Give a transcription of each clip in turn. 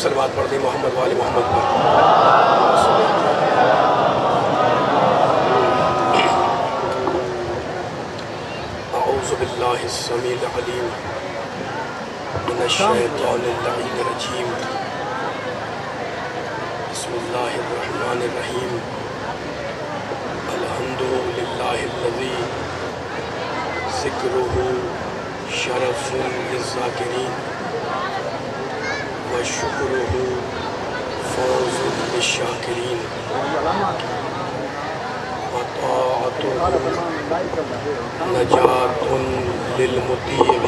صلوات پڑھ دیں محمد وآل محمد پر۔ اعوذ باللہ السمیع العلیم من الشیطان اللعین الرجیم، بسم اللہ الرحمن الرحیم، الحمد للہ الذی ذکرہ شرف للذاکرین وشکرہ فوز للشاکرین وطاعتہ نجات للمطیعین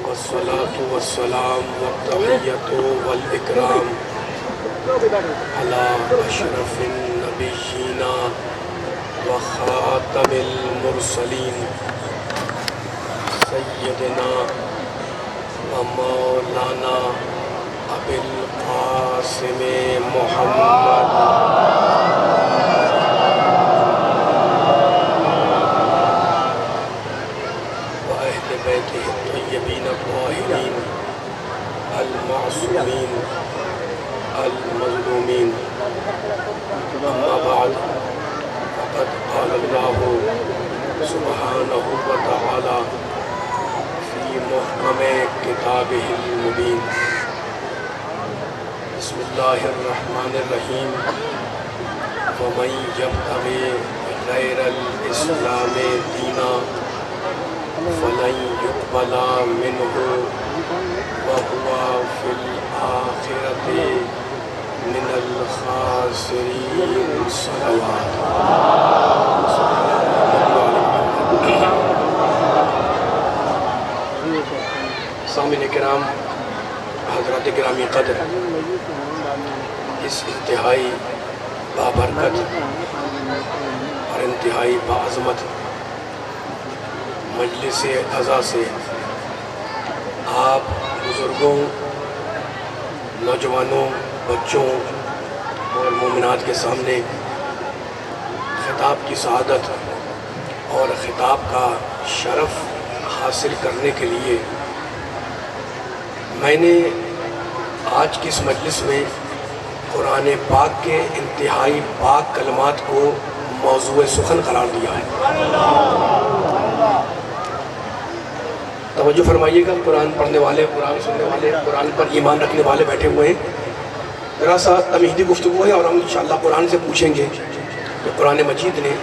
والصلاة والسلام والتحیۃ والاکرام علی اشرف النبیین وخاتم المرسلین سیدنا ومولانا ابی القاسم محمد وأهل بیتہ الطیبین الطاہرین المعصومین المظلومین، اما بعد فقد قال اللہ سبحانہ وتعالی فی محکم کتابہ المبین، بسم اللہ الرحمن الرحیم، ومن یبتغی غیر الاسلام دینا فلن یقبل منہ وہو فی الآخرۃ من الخاسرین۔ صلوات۔ سامعین کرام، حضرات گرامی قدر، اس انتہائی بابرکت اور انتہائی باعظمت مجلس عزا سے آپ بزرگوں، نوجوانوں، بچوں اور مومنات کے سامنے خطاب کی سعادت اور خطاب کا شرف حاصل کرنے کے لیے میں نے آج کی اس مجلس میں قرآن پاک کے انتہائی پاک کلمات کو موضوع سخن قرار دیا ہے۔ توجہ فرمائیے گا، قرآن پڑھنے والے، قرآن سننے والے، قرآن پر ایمان رکھنے والے بیٹھے ہوئے ہیں۔ ذرا سا تمہیدی گفتگو ہے اور ہم انشاءاللہ قرآن سے پوچھیں گے کہ قرآن مجید نے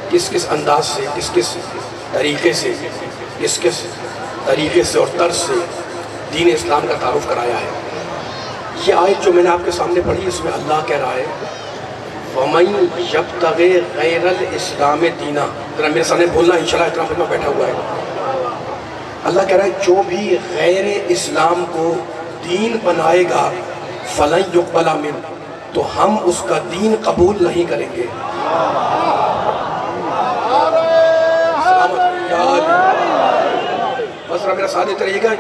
کس کس انداز سے، کس کس طریقے سے، کس کس طریقے سے اور طرز سے دین اسلام کا تعارف کرایا ہے۔ یہ آیت جو میں نے آپ کے سامنے پڑھی، اس میں اللہ کہہ رہا ہے وَمَن يَبْتَغِ غَيْرَ الْإِسْلَامِ دِينًا، ذرا میرے سامنے بولنا، انشاءاللہ احترام خدمت بیٹھا ہوا ہے۔ اللہ کہہ رہا ہے جو بھی غیر اسلام کو دین بنائے گا فَلَن يُقْبَلَ مِنْهُ، تو ہم اس کا دین قبول نہیں کریں گے۔ بس ذرا میرا ساتھ دیتے رہیے گا،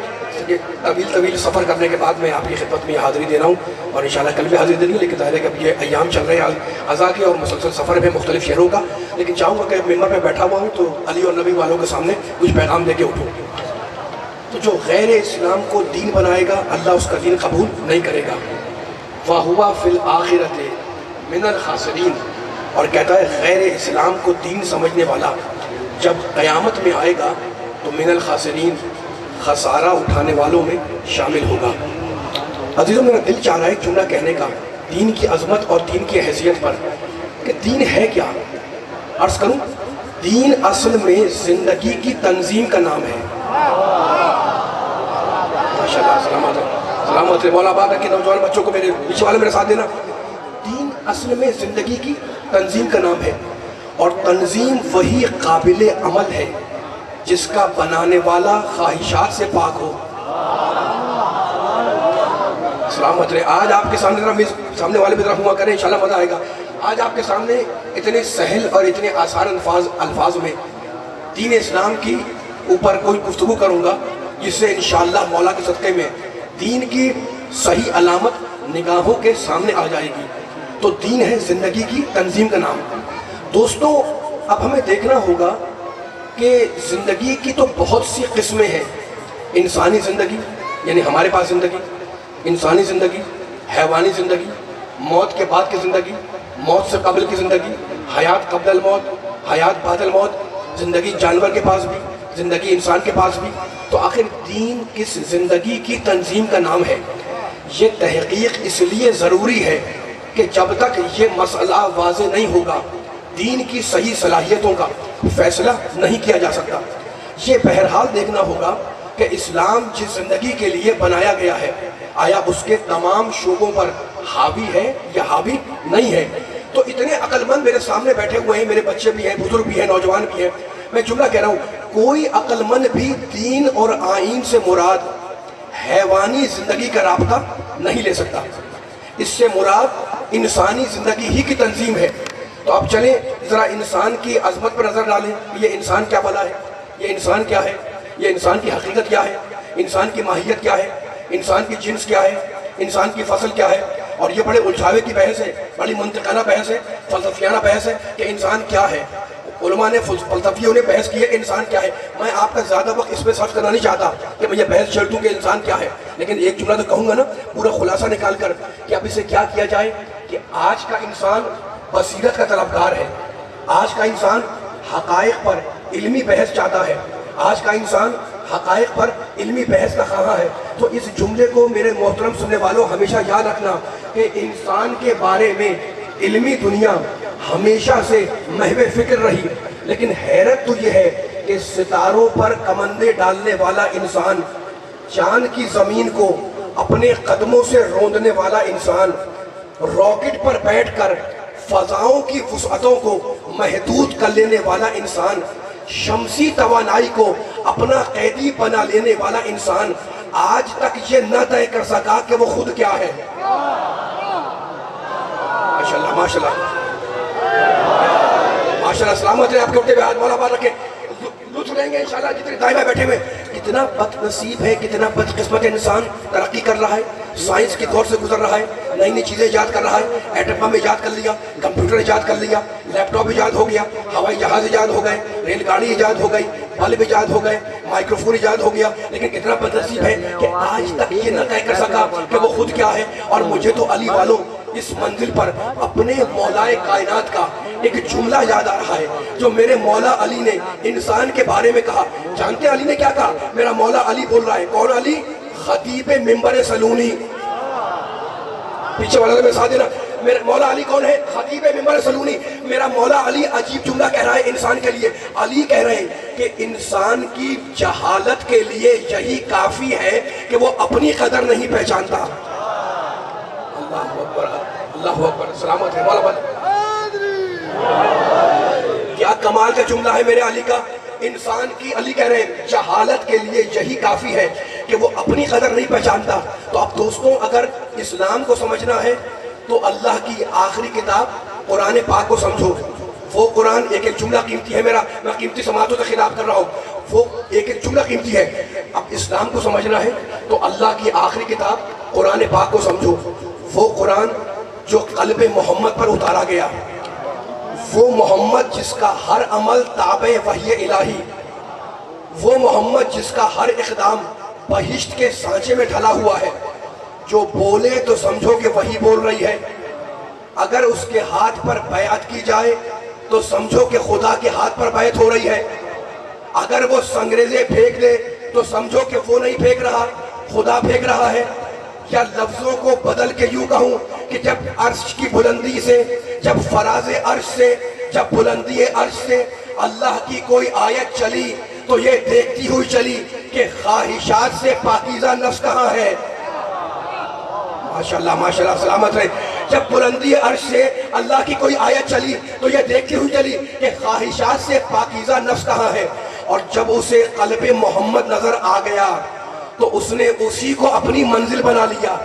طویل سفر کرنے کے بعد میں آپ کی خدمت میں حاضری دے رہا ہوں، اور انشاءاللہ کل بھی حاضری دے رہی ہوں، لیکن ظاہر ہے کہ اب یہ ایام چل رہے ہیں عزا کے اور مسلسل سفر میں مختلف شہروں کا، لیکن چاہوں گا کہ ممبر پہ بیٹھا ہوا ہوں تو علی اور نبی والوں کے سامنے کچھ پیغام دے کے اٹھوں۔ تو جو غیر اسلام کو دین بنائے گا اللہ اس کا دین قبول نہیں کرے گا۔ وَهُوَ فِي الْآخِرَةِ مِنَ الْخَاسِرِينَ، اور کہتا ہے غیر اسلام کو دین سمجھنے والا جب قیامت میں آئے گا تو من الخاسرین، خسارہ اٹھانے والوں میں شامل ہوگا۔ عزیزوں، میرا دل چاہ رہا ہے جملہ کہنے کا دین کی عظمت اور دین کی حیثیت پر کہ دین ہے کیا؟ عرض کروں، دین اصل میں زندگی کی تنظیم کا نام ہے۔ ماشاءاللہ، سلامت مولا آباد کے نوجوان بچوں کو میرے پیچھے والے میرے ساتھ دینا۔ دین اصل میں زندگی کی تنظیم کا نام ہے، اور تنظیم وہی قابل عمل ہے جس کا بنانے والا خواہشات سے پاک ہو۔ سلامت رہے۔ آج آپ کے سامنے سامنے والے بھی ذرا ہوا کریں، انشاءاللہ مزہ آئے گا۔ آج آپ کے سامنے اتنے سہل اور اتنے آسان الفاظ میں دین اسلام کی اوپر کوئی گفتگو کروں گا جس سے انشاءاللہ مولا کے صدقے میں دین کی صحیح علامت نگاہوں کے سامنے آ جائے گی۔ تو دین ہے زندگی کی تنظیم کا نام۔ دوستو، اب ہمیں دیکھنا ہوگا کہ زندگی کی تو بہت سی قسمیں ہیں، انسانی زندگی، یعنی ہمارے پاس زندگی، انسانی زندگی، حیوانی زندگی، موت کے بعد کی زندگی، موت سے قبل کی زندگی، حیات قبل الموت، حیات بعد الموت، زندگی جانور کے پاس بھی، زندگی انسان کے پاس بھی. تو آخر دین کس زندگی کی تنظیم کا نام ہے؟ یہ تحقیق اس لیے ضروری ہے کہ جب تک یہ مسئلہ واضح نہیں ہوگا دین کی صحیح صلاحیتوں کا فیصلہ نہیں کیا جا سکتا. یہ بہرحال دیکھنا ہوگا کہ اسلام جس زندگی کے لیے بنایا گیا ہے آیا اس کے تمام شعبوں پر حاوی ہے یا حاوی نہیں ہے. تو اتنے عقل مند میرے سامنے بیٹھے ہوئے ہیں، میرے بچے بھی ہیں، بزرگ بھی ہیں، نوجوان بھی ہیں. میں جملہ کہہ رہا ہوں، کوئی عقل مند بھی دین اور آئین سے مراد حیوانی زندگی کا رابطہ نہیں لے سکتا. اس سے مراد انسانی زندگی ہی کی تنظیم ہے. تو اب چلیں ذرا انسان کی عظمت پر نظر ڈالیں. یہ انسان کیا بلا ہے؟ یہ انسان کیا ہے؟ یہ انسان کی حقیقت کیا ہے؟ انسان کی ماہیت کیا ہے؟ انسان کی جنس کیا ہے؟ انسان کی فصل کیا ہے؟ اور یہ بڑے الجھاوے کی بحث ہے، بڑی منطقانہ بحث ہے، فلسفیانہ بحث ہے کہ انسان کیا ہے. علماء نے فلسفیوں نے بحث کی ہے کہ انسان کیا ہے. میں آپ کا زیادہ وقت اس پہ صرف کرنا نہیں چاہتا کہ میں یہ بحث چھیڑ دوں کہ انسان کیا ہے، لیکن ایک جملہ تو کہوں گا نا پورا خلاصہ نکال کر کہ اب اسے کیا کیا جائے. کہ آج کا انسان بصیرت کا طلبگار ہے، آج کا انسان حقائق پر علمی بحث چاہتا ہے، آج کا انسان حقائق پر علمی بحث کا خواہاں ہے. تو اس جملے کو میرے محترم سننے والوں ہمیشہ یاد رکھنا کہ انسان کے بارے میں علمی دنیا ہمیشہ سے محو فکر رہی، لیکن حیرت تو یہ ہے کہ ستاروں پر کمندے ڈالنے والا انسان، چاند کی زمین کو اپنے قدموں سے روندنے والا انسان، راکٹ پر بیٹھ کر فضاؤں کی وسعتوں کو محدود کر لینے والا انسان، شمسی توانائی کو اپنا قیدی بنا لینے والا انسان آج تک یہ نہ طے کر سکا کہ وہ خود کیا ہے. ماشاءاللہ ماشاءاللہ ماشاءاللہ. سلامت ہے آپ کے اٹھتے ہوئے ہاتھ مولا بات رکھیں. لطف لیں گے انشاءاللہ جتنے دائمہ بیٹھے ہوئے. کتنا بد نصیب ہے، کتنا بد قسمت انسان ترقی کر رہا ہے، سائنس کی دور سے گزر رہا ہے، نئی نئی چیزیں ایجاد کر رہا ہے. ایٹم بم ایجاد کر لیا، کمپیوٹر ایجاد کر لیا، لیپ ٹاپ ایجاد ہو گیا، ہوائی جہاز ایجاد ہو گئے، ریل گاڑی ایجاد ہو گئی، بلب ایجاد ہو گئے، مائکروفون ایجاد ہو گیا. لیکن کتنا بد نصیب ہے کہ آج تک یہ نہ طے کر سکا کہ وہ خود کیا ہے. اور مجھے تو علی والوں اس منزل پر اپنے مولائے کائنات کا ایک جملہ یاد آ رہا ہے جو میرے مولا علی نے انسان کے بارے میں کہا. جانتے علی نے کیا کہا؟ میرا مولا علی بول رہا ہے. کون علی؟ خطیب منبر سلونی. پیچھے والا میں ساتھ دینا. میرا مولا علی کون ہے؟ خطیب منبر سلونی. میرا مولا علی عجیب جملہ کہہ رہا ہے انسان کے لیے. علی کہہ رہے ہیں کہ انسان کی جہالت کے لیے یہی کافی ہے کہ وہ اپنی قدر نہیں پہچانتا. اللہ اکبر، اللہ اکبر. سلامت ہے مولا بات. کیا کمال کا جملہ ہے میرے علی کا. انسان کی، علی کہہ رہے ہیں، جہالت کے لیے یہی کافی ہے کہ وہ اپنی قدر نہیں پہچانتا. تو اب دوستوں اگر اسلام کو سمجھنا ہے تو اللہ کی آخری کتاب قرآن پاک کو سمجھو. وہ قرآن ایک ایک جملہ قیمتی ہے. میں قیمتی سماعتوں سے خطاب کر رہا ہوں. وہ ایک ایک جملہ قیمتی ہے. اب اسلام کو سمجھنا ہے تو اللہ کی آخری کتاب قرآن پاک کو سمجھو. وہ قرآن جو قلب محمد پر اتارا گیا، وہ محمد جس کا ہر عمل تابع وحی الہی، وہ محمد جس کا ہر اقدام بہشت کے سانچے میں ڈھلا ہوا ہے. جو بولے تو سمجھو کہ وہی بول رہی ہے. اگر اس کے ہاتھ پر بیعت کی جائے تو سمجھو کہ خدا کے ہاتھ پر بیعت ہو رہی ہے. اگر وہ سنگریزے پھینک دے تو سمجھو کہ وہ نہیں پھینک رہا، خدا پھینک رہا ہے. یا لفظوں کو بدل کے یوں کہوں کہ جب عرش کی بلندی سے، جب فراز عرش سے، جب بلندی عرش سے اللہ کی کوئی آیت چلی تو یہ دیکھتی ہوئی چلی کہ خواہشات سے پاکیزہ نفس کہاں ہے. ماشاءاللہ ماشاءاللہ. سلامت رہے. جب بلندی عرش سے اللہ کی کوئی آیت چلی تو یہ دیکھتی ہوئی چلی کہ خواہشات سے پاکیزہ نفس کہاں ہے. اور جب اسے قلب محمد نظر آ گیا تو اس نے اسی کو اپنی منزل بنا لیا.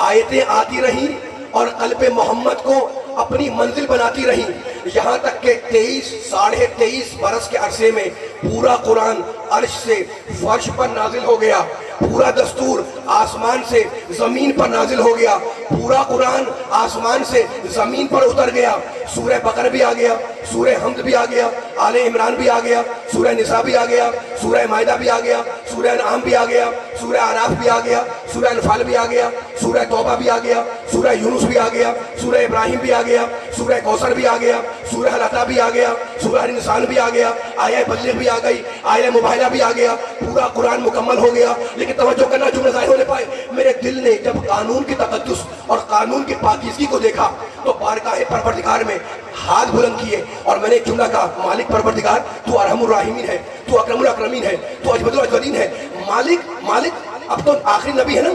آیتیں آتی رہیں اور قلب محمد کو اپنی منزل بناتی رہیں، یہاں تک کہ 23 برس کے عرصے میں پورا قرآن عرش سے فرش پر نازل ہو گیا، پورا دستور آسمان سے زمین پر نازل ہو گیا. پورا قرآن آسمان سے زمین پر اتر گیا. سورہ بقرہ بھی آ گیا, سورہ حمد بھی آ گیا, آل عمران بھی آ گیا, سورہ نساء بھی آ گیا, سورہ مائدہ بھی آ گیا, سورہ انعام بھی آ گیا, سورہ اعراف بھی آ گیا, سورہ انفال بھی آ گیا, سورہ توبہ بھی آ گیا, سورہ یونس بھی آ گیا, سورہ ابراہیم بھی آ گیا, سورہ کوثر بھی آ گیا, سورہ العطا بھی آ گیا, سورہ انسان بھی آ گیا, آیہ بلغ بھی آ گئی, آیہ مباہلہ بھی آ گیا. پورا قرآن مکمل ہو گیا. لیکن توجہ کرنا, جملہ ظاہر ہونے پائے. میرے دل نے جب قانون کی تقدس اور قانون کی پاکیزگی کو دیکھا تو بارگاہ پروردگار میں ہاتھ بلند کیے اور میں نے ایک جملہ کہا, مالک پروردگار تو ارحم الراحمین ہے, تو اکرم الاکرمین ہے, تو اجود الاجودین ہے. مالک اب تو آخری نبی ہے نا,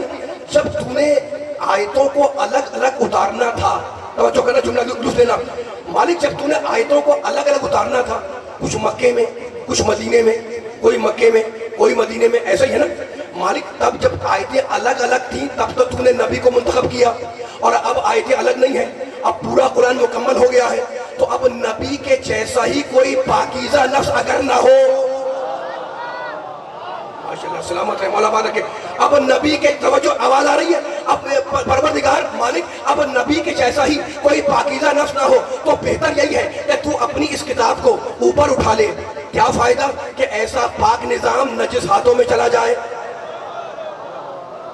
جب تو نے آیتوں کو الگ الگ اتارنا تھا, توجہ کرنا جملہ لطف لینا, مالک جب تو نے آیتوں کو الگ الگ اتارنا تھا, کچھ مکے میں, کچھ مدینے میں, کوئی مکے میں, کوئی مدینے میں, ایسا ہی ہے نا مالک. تب جب آیتیں الگ الگ تھیں تب تو نے نبی کو منتخب کیا, اور اب آیتیں الگ نہیں ہیں, اب پورا قرآن مکمل ہو گیا ہے. تو اب نبی کے جیسا ہی کوئی پاکیزہ نفس اگر نہ ہو, ماشاءاللہ سلامت ہے مولا بارک ہے, اب نبی کے, توجہ آواز آ رہی ہے, اب پروردگار مالک اب نبی کے جیسا ہی کوئی پاکیزہ نفس نہ ہو, تو بہتر یہی ہے کہ تو اپنی اس کتاب کو اوپر اٹھا لے. کیا فائدہ کہ ایسا پاک نظام نجس ہاتھوں میں چلا جائے.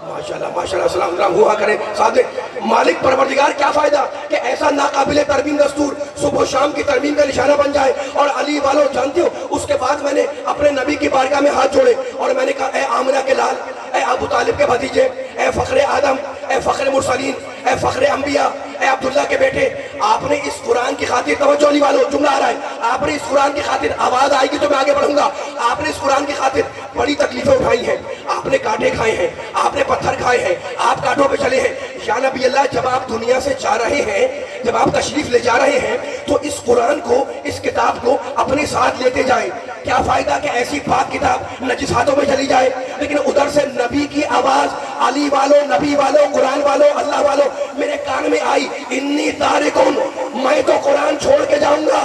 ماشاءاللہ ماشاءاللہ سلام ہوا کریں ساتھ. مالک پروردگار کیا فائدہ کہ ایسا ناقابل ترمیم دستور صبح و شام کی ترمیم کا نشانہ بن جائے. اور علی والوں جانتے ہو, اس کے بعد میں نے اپنے نبی کی بارگاہ میں ہاتھ جوڑے اور میں نے کہا, اے آمنہ کے لال, اے ابو طالب کے بھتیجے, اے فخر آدم, اے فخر مرسلین, اے فخر انبیاء, اے عبداللہ کے بیٹے, آپ نے اس قرآن کی خاطر, توجہ علی والوں جملہ آ رہا ہے, آپ نے اس قرآن کی خاطر, آواز آئے گی تو میں آگے بڑھوں گا, آپ نے اس قرآن کی خاطر بڑی تکلیفیں اٹھائی ہیں, آپ نے کانٹے کھائے ہیں, آپ نے پتھر کھائے ہیں, آپ کانٹوں پہ چلے ہیں. یا نبی اللہ, جب آپ دنیا سے جا رہے ہیں, جب آپ تشریف لے جا رہے ہیں تو اس قرآن کو, اس کتاب کو اپنے ساتھ لیتے جائیں. کیا فائدہ کہ ایسی پاک کتاب نجس ہاتھوں میں چلی جائے. لیکن ادھر سے نبی کی آواز, علی والوں, نبی والوں, قرآن والوں, اللہ والوں, میرے کان میں آئی, انی تارکن, میں تو قرآن چھوڑ کے جاؤں گا.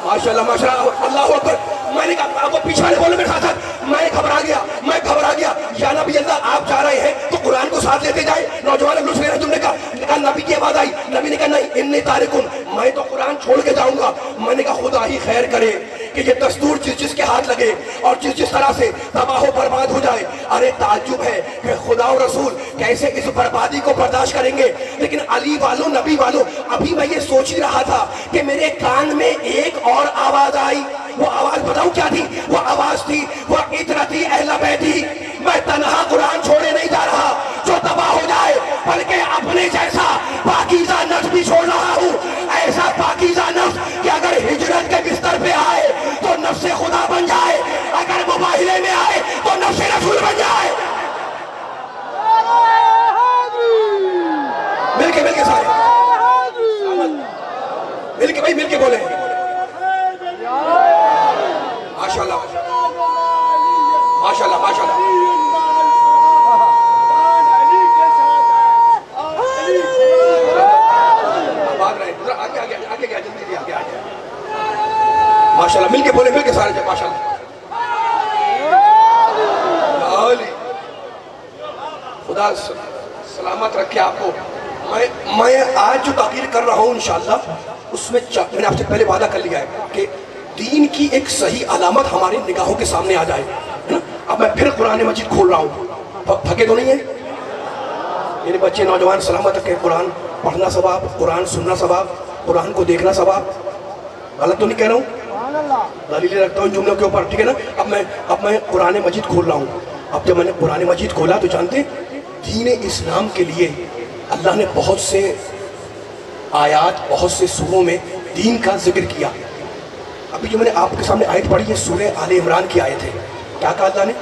ماشاءاللہ ماشاءاللہ, اللہ اکبر. میں نے کہا, وہ پیچھے والے بولے میرے ساتھ, میں گھبرا گیا. یا نبی اللہ, آپ جا رہے ہیں تو قرآن کو ساتھ لیتے جائیں. نوجوان لطف لے رہے, تم نے کہا نبی کی آواز آئی, نبی نے کہا نہیں, انی تارکن, میں تو قرآن چھوڑ کے جاؤں گا. میں نے کہا خدا ہی خیر کرے کہ یہ دستور جس کے ہاتھ لگے اور جس طرح سے تباہ و برباد ہو جائے. ارے تعجب ہے کہ خدا و رسول کیسے اس بربادی کو برداشت کریں گے. لیکن علی والوں, نبی والوں, ابھی میں یہ سوچ ہی رہا تھا کہ میرے کان میں ایک اور آواز آئی. وہ آواز بتاؤں کیا تھی؟ وہ آواز تھی, وہ عطرتی اہل بیتی, میں تنہا قرآن چھوڑے نہیں جا رہا جو تباہ ہو جائے, بلکہ اپنے جیسا پاکیزہ نفس بھی چھوڑ رہا ہوں. ایسا پاکیزہ نفس کہ اگر ہجرت کے بستر پہ آئے تو نفس خدا بن جائے, اگر مباہلے میں آئے تو نفس رسول بن جائے. مل کے سارے مل کے بولے ماشاءاللہ ماشاءاللہ ماشاءاللہ. ماشاءاللہ مل کے بولے, مل کے سارے جب ماشاءاللہ. خدا سلامت رکھے آپ کو. میں آج جو تقریر کر رہا ہوں انشاءاللہ اس میں میں نے آپ سے پہلے وعدہ کر لیا ہے کہ دین کی ایک صحیح علامت ہماری نگاہوں کے سامنے آ جائے. اب میں پھر قرآن مجید کھول رہا ہوں, پھکے تو نہیں ہیں میرے بچے نوجوان, سلامت رکھے. قرآن پڑھنا ثواب, قرآن سننا ثواب, قرآن کو دیکھنا ثواب. غلط تو نہیں کہہ رہا ہوں, دلیلیں رکھتا ہوں جملوں کے اوپر, ٹھیک ہے نا. اب میں قرآن مجید کھول رہا ہوں. اب جب میں نے قرآن مجید کھولا تو جانتے دین اسلام کے لیے اللہ نے بہت سے آیات, بہت سے سوروں میں دین کا ذکر کیا. ابھی جو میں نے آپ کے سامنے آیت پڑھی ہے سورہ آل عمران کی آیت ہے. کیا کہا اللہ نے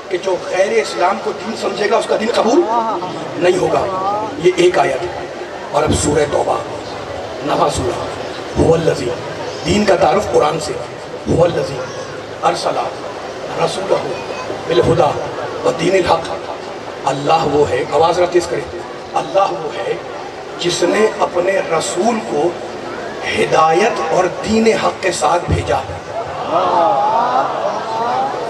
کہ جو غیر اسلام کو دین سمجھے گا اس کا دین قبول نہیں ہوگا. یہ ایک آیت. اور اب سورہ توبہ, نواں سورہ, هو الذی, دین کا تعارف قرآن سے, هو الذی ارسل رسولہ بالہدی ودین الحق. اللہ وہ ہے, آواز ذرا تیز کریں, اللہ وہ ہے جس نے اپنے رسول کو ہدایت اور دین حق کے ساتھ بھیجا.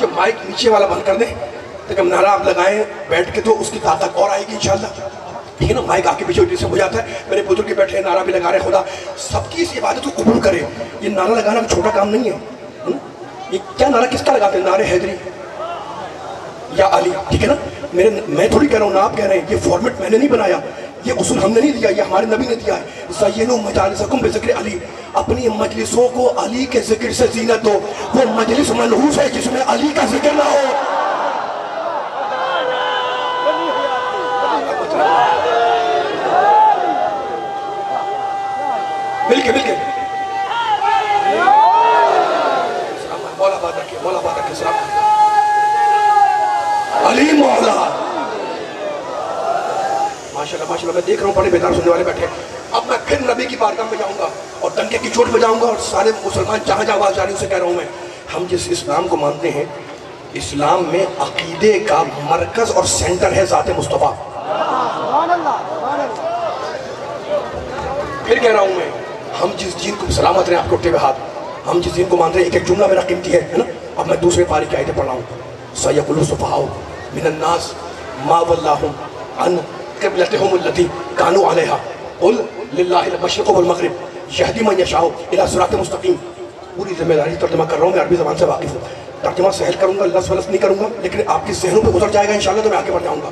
یہ مائک نیچے والا بند کر دیں تاکہ ہم نعرہ آپ لگائیں بیٹھ کے تو اس کی طاقت اور آئے گی انشاءاللہ. ٹھیک ہے نا, مائک آگے پیچھے سے ہو جاتا ہے. میرے بزرگ کے بیٹھے نعرہ بھی لگا رہے, خدا سب کی اس عبادت کو قبول کرے. یہ نعرہ لگانا چھوٹا کام نہیں ہے. یہ کیا نعرہ کس کا لگاتے ہیں؟ نعرہ حیدری یا علی. ٹھیک ہے نا, میں تھوڑی کہہ رہا ہوں, نہ آپ کہہ رہے ہیں. یہ فارمیٹ میں نے نہیں بنایا, یہ اصول ہم نے نہیں دیا, یہ ہمارے نبی نے دیا ہے. زینوا مجالسکم بذکر علی, اپنی مجلسوں کو علی کے ذکر سے زینت دو. وہ مجلس منحوس ہے جس میں علی کا ذکر نہ ہو. مل کے مولا بات رکھے سلام علی مولا. ماشاءاللہ میں دیکھ رہا ہوں بڑے بیدار سننے والے بیٹھے. اب میں پھر نبی کی بارگاہ میں جاؤں گا اور ڈنکے کی چوٹ بجاؤں گا اور سارے مسلمان جہاں جہاں آواز جا رہی ہیں اسے کہہ رہا ہوں میں, ہم جس اسلام کو مانتے ہیں, اسلام میں عقیدے کا مرکز اور سینٹر ہے ذات مصطفیٰ. پھر کہہ رہا ہوں میں, ہم جس دین کو سلامت رہے آپ کے اٹھے ہوئے ہاتھ, ہم جس دین کو مانتے ہیں, ایک ایک جملہ میرا قیمتی ہے نا. اب میں دوسرے پارے کی آیتیں پڑھ رہا ہوں. سَيَقُولُ السُّفَهَاءُ مِنَ النَّاسِ مَا وَلَّاهُمْ عَنْ قِبْلَتِهِمُ الَّتِي كَانُوا عَلَيْهَا قُلْ لِلَّهِ الْمَشْرِقُ وَالْمَغْرِبُ يَهْدِي مَن يَشَاءُ إِلَىٰ صِرَاطٍ مُسْتَقِيمٍ. پوری ذمہ داری ترجمہ کر رہا ہوں, میں عربی زبان سے واقف ہوں. ترجمہ سہل کروں گا, لفظ ولفظ نہیں کروں گا, لیکن آپ کے ذہنوں پہ گزر جائے گا انشاءاللہ, تو میں آگے بڑھ جاؤں گا.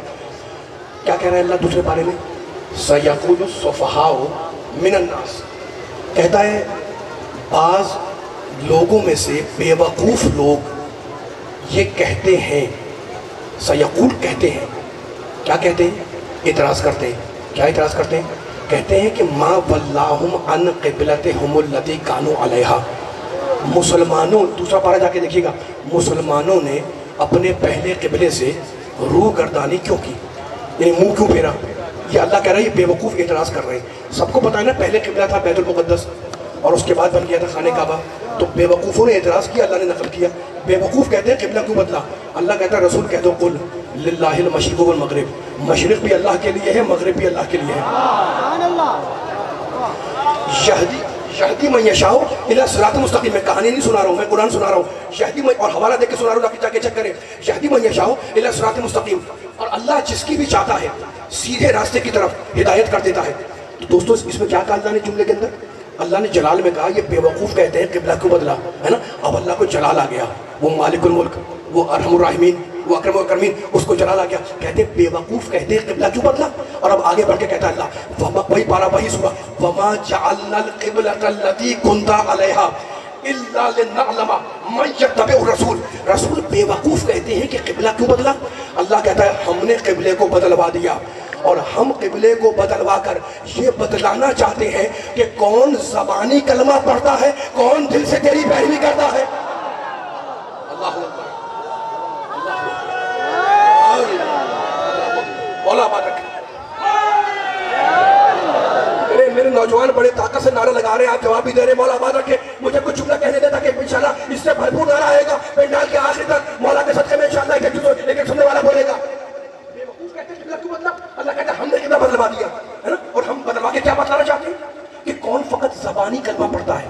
کیا کہہ رہا ہے اللہ دوسرے پارے میں؟ سَيَقُولُ السُّفَهَاءُ مِنَ النَّاسِ, کہتا ہے بعض لوگوں میں سے بے وقوف لوگ یہ کہتے ہیں. سیقول کہتے ہیں, کیا کہتے ہیں؟ اعتراض کرتے ہیں. کیا اعتراض کرتے ہیں؟ کہتے ہیں کہ ما ولاہم عن قبلتہم التی کانوا علیہا. مسلمانوں, دوسرا پارہ جا کے دیکھیے گا, مسلمانوں نے اپنے پہلے قبلے سے روح گردانی کیوں کی, یعنی منہ کیوں پھیرا؟ یہ اللہ کہہ رہا ہے یہ بے وقوف اعتراض کر رہے ہیں. سب کو پتہ ہے نا پہلے قبلہ تھا بیت المقدس اور اس کے بعد بن گیا تھا خانہ کعبہ. تو بے وقوفوں نے اعتراض کیا, اللہ نے نقل کیا. بے وقوف کہتے ہیں قبلہ کیوں بدلا؟ اللہ کہتا ہے رسول کہہ دو قل للہ المشرق والمغرب, مشرق بھی اللہ کے لیے ہے, مغرب بھی اللہ کے لیے ہے. یہدی من یشاء الی صراط مستقیم. میں کہانی نہیں سنا رہا ہوں, میں قرآن سنا رہا ہوں. یہدی من, اور حوالہ دے کے سنا رہا ہوں, جا کے چیک کریں. یہدی من یشاء الی صراط مستقیم, اور اللہ جس کی بھی چاہتا ہے سیدھے راستے کی طرف ہدایت کر دیتا ہے. تو دوستو اس میں کیا کہا اللہ نے جملے کے اندر؟ اللہ نے جلال میں کہا یہ بے وقوف کہتے ہیں قبلہ کیوں بدلا, ہے نا. اب اللہ کو جلال آ گیا, وہ مالک الملک, وہ ارحم الراحمین, وہ اکرم الاکرمین, اس کو جلال آ گیا. کہتے ہیں بے وقوف کہتے ہیں قبلہ کیوں بدلا. اور اب آگے بڑھ کے کہتا ہے اللہ, وہی پارہ وہی سورہ, وما جعلنا القبلۃ التی کنت علیہا الا لنعلم من یتبع الرسول. رسول بے وقوف کہتے ہیں کہ قبلہ کیوں بدلا. اللہ کہتا ہے ہم نے قبلے کو بدلوا دیا, اور ہم قبلے کو بدلوا کر یہ بدلانا چاہتے ہیں کہ کون زبانی کلمہ پڑھتا ہے, کون دل سے تیری پیروی کرتا ہے. اللہ اکبر, مولا بات رکھے. میرے نوجوان بڑے طاقت سے نعرہ لگا رہے ہیں, آپ جواب بھی دے رہے ہیں. مولا بات رکھے, مجھے کچھ جملہ کہنے دیتا کہ انشاءاللہ اس سے بھرپور نعرہ آئے گا پنڈال کے آخر تک. مولا کے صدقے میں انشاءاللہ ایک سننے والا بولے گا. بے وقوف کہتے ہیں قبلہ کیوں بدلا. اللہ کہتا ہے ہم نے قبلہ بدلوا دیا, ہے نا. اور ہم بدلوا کے کیا بتلانا چاہتے ہیں کہ کون فقط زبانی کلمہ پڑھتا ہے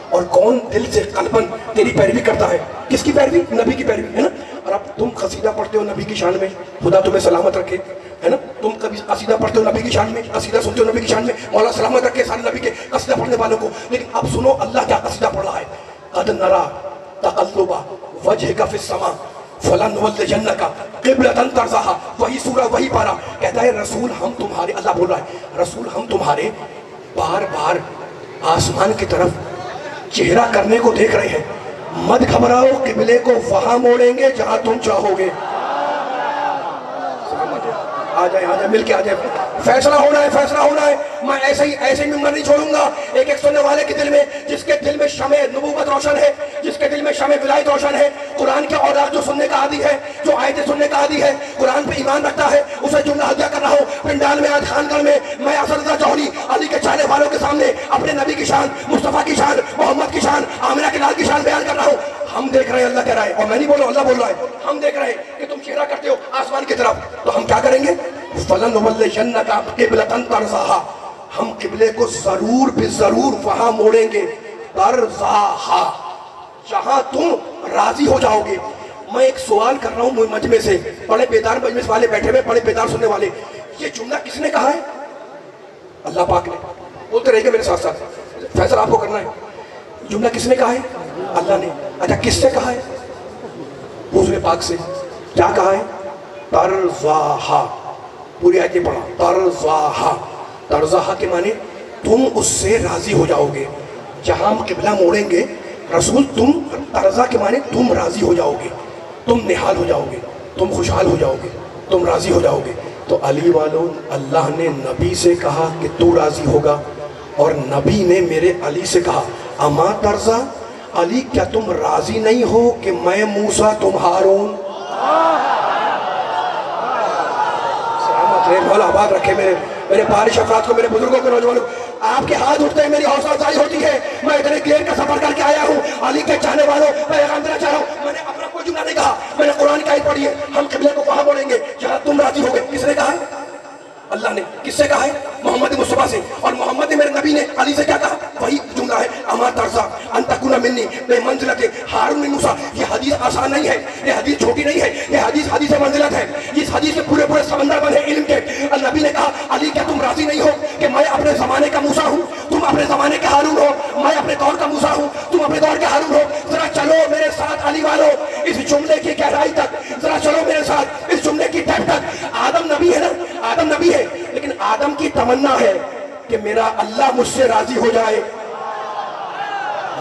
اور کون دل سے قلباً تیری پیروی کرتا ہے. کس کی پیروی؟ نبی کی پیروی, ہے نا. اور اب تم قصیدہ پڑھتے ہو نبی کی شان میں, خدا تمہیں سلامت رکھے, ہے نا. تم کبھی قصیدہ پڑھتے ہو نبی کی شان میں, قصیدہ سنتے ہو نبی کی شان میں, مولا سلامت رکھے سارے نبی کے قصیدہ پڑھنے والوں کو. لیکن اب سنو اللہ کیا قصیدہ پڑھ رہا ہے. قد نرا تقلب وجهك في السماء فلنولینک قبلۃ ترضاھا. وہی سورہ وہی پارہ کہتا ہے رسول ہم تمہارے, اللہ بول رہا ہے رسول ہم تمہارے بار بار آسمان کی طرف چہرہ کرنے کو دیکھ رہے ہیں. مت گھبراؤ, قبلے کو وہاں موڑیں گے جہاں تم چاہو گے. آ جائے مل کے آ جائے. فیصلہ ہونا ہے, فیصلہ ہونا ہے. میں ایسے ہی ممبر نہیں چھوڑوں گا. ایک ایک سننے والے کے دل میں, جس کے دل میں شمع نبوت روشن ہے, جس کے دل میں شمع ولایت روشن ہے, قرآن کے اوراق جو سننے کا عادی ہے, جو آیتیں سننے کا عادی ہے, قرآن پہ ایمان رکھتا ہے, اسے جملہ ہدیہ کر رہا ہوں. پنڈال میں آج خانگڑھ میں میں اسد رضا جوہری علی کے چاہنے والوں کے سامنے اپنے نبی کی شان, مصطفیٰ کی شان, محمد کی شان, آمنہ کے لال کی شان بیان کر رہا ہوں. ہم دیکھ رہے ہیں, اللہ کہہ رہا ہے, اور میں نہیں بول رہا ہوں, اللہ بول رہا ہے. ہم دیکھ رہے ہیں کہ تم چہرہ کرتے ہو آسمان کی طرف, تو ہم کیا کریں گے؟ فَلَنُوَلِّيَنَّكَ قِبْلَةً تَرْضَاھَا, ہم قبلے کو ضرور بھی ضرور وہاں موڑیں گے. ترضاھا, جہاں تم راضی ہو جاؤ گے. میں ایک سوال کر رہا ہوں مجمع سے، بڑے بیدار مجمع والے بیٹھے ہوئے، بڑے بیدار سننے والے، یہ جملہ کس نے کہا ہے؟ اللہ پاک نے. بولتے رہے گا میرے ساتھ ساتھ، فیصلہ آپ کو کرنا ہے. جملہ کس نے کہا ہے؟ اللہ نے. اچھا کس سے کہا ہے؟ حضور پاک سے. کیا کہا ہے؟ ترضاہا. پوری آیت پڑھا. ترضاہا. ترضاہا کے معنی تم اس سے راضی ہو جاؤ گے. جہاں ہم قبلہ موڑیں گے رسول، تم ترضا کے معنی تم راضی ہو جاؤ گے، تم نحال ہو جاؤ گے، تم خوشحال ہو جاؤ گے، تم راضی ہو جاؤ گے. تو علی والوں، اللہ نے نبی سے کہا کہ تو راضی ہوگا، اور نبی نے میرے علی سے کہا اما ترضا، علی کیا تم راضی نہیں ہو کہ میں موسیٰ تم ہارون. سلامت رہے، مولا آباد رکھے میرے بارش افراد کو، میرے بزرگوں کو، نوجوانوں کو. آپ کے ہاتھ اٹھتے ہیں، میری حوصلہ افزائی ہوتی ہے. میں اتنے دیر کا سفر کر کے آیا ہوں. علی کے چاہنے والوں، میں پیغام دینا چاہ رہا ہوں، میں نے اپنا کوئی جملہ نہیں کہا، میں نے قرآن کی آیت پڑھی ہے. ہم قبلے کو کہاں بولیں گے؟ جہاں تم راضی ہو گئے. کس نے کہا ہے؟ اللہ نے. کس سے کہا ہے؟ محمد مصطفیٰ سے. اور محمد نے، میرے نبی نے علی سے کیا کہا؟ وہی جملہ ہے اما ترضا ان تکون منی بے منزلت ہارون من موسیٰ. یہ حدیث آسان نہیں ہے، یہ حدیث چھوٹی نہیں ہے، یہ حدیث حدیث منزلت ہے. اس حدیث کے پورے سمندر بند ہے علم کے. نبی نے کہا علی کیا تم راضی نہیں ہو کہ میں اپنے زمانے کا موسیٰ ہوں، تم اپنے زمانے کے ہارون ہو، میں اپنے دور کا موسیٰ ہوں، تم اپنے دور کے ہارون ہو. ذرا چلو میرے ساتھ علی والو اس جملے کی گہرائی تک، ذرا چلو میرے ساتھ اس جملے کی ڈیپتھ تک. آدم نبی ہے نا، آدم نبی ہے، لیکن آدم کی تمنا ہے کہ میرا اللہ مجھ سے راضی ہو جائے.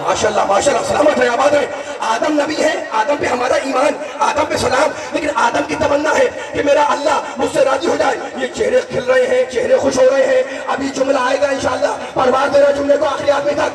ماشاءاللہ ماشاءاللہ، سلامت رہے، آباد رہے. آدم نبی ہے، آدم پہ ہمارا ایمان، آدم پہ سلام، لیکن آدم کی تمنا ہے کہ میرا اللہ مجھ سے راضی ہو جائے. یہ چہرے کھل رہے ہیں، چہرے خوش ہو رہے ہیں. ابھی جملہ آئے گا انشاءاللہ، پرواز دے رہا جملے کو آخری آدمی تک.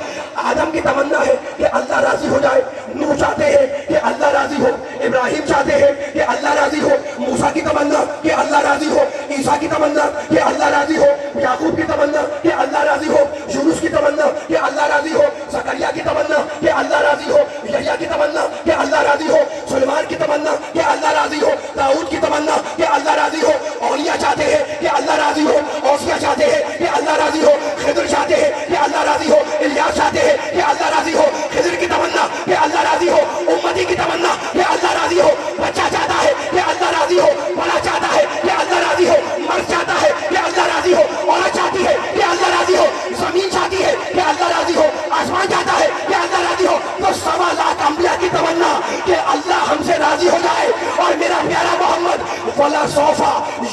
آدم کی تمنا ہے کہ اللہ راضی ہو جائے. نوح چاہتے ہیں کہ اللہ راضی ہو، ابراہیم چاہتے ہیں کہ اللہ راضی ہو، موسیٰ کی تمنا کہ اللہ راضی ہو، عیسیٰ کی تمنا کہ اللہ راضی ہو، یعقوب کی تمنا کہ اللہ راضی ہو، یونس کی تمنا کہ اللہ راضی ہو، زکریا کی تمنا کہ اللہ راضی ہو، یحییٰ کی تمنا کہ اللہ راضی ہو، سلیمان کی تمنا کہ اللہ راضی ہو، داؤد کی تمنا کہ اللہ راضی ہو. اولیاء چاہتے ہیں کہ اللہ راضی ہو، اوصیاء چاہتے ہیں کہ اللہ راضی ہو، خضر چاہتے ہیں کہ اللہ راضی ہو، الیاس چاہتے ہیں کہ اللہ راضی ہو. خضر کی تمنا کہ اللہ راضی ہو، امتی کی تمنا کہ اللہ راضی ہو. بچہ چاہتا ہے کہ اللہ راضی ہو، بڑا چاہتا ہے کہ اللہ راضی ہو، مرد چاہتا ہے کہ اللہ راضی ہو، عورت چاہتی ہے کہ اللہ راضی ہو، زمین چاہتی ہے کہ اللہ راضی ہو، آسمان چاہتا ہے کہ اللہ راضی ہو. تو 1.25 لاکھ انبیاء کی تمنا کہ اللہ ہم سے راضی ہو جائے. اور میرا پیارا محمد وَلَا سَوْفَ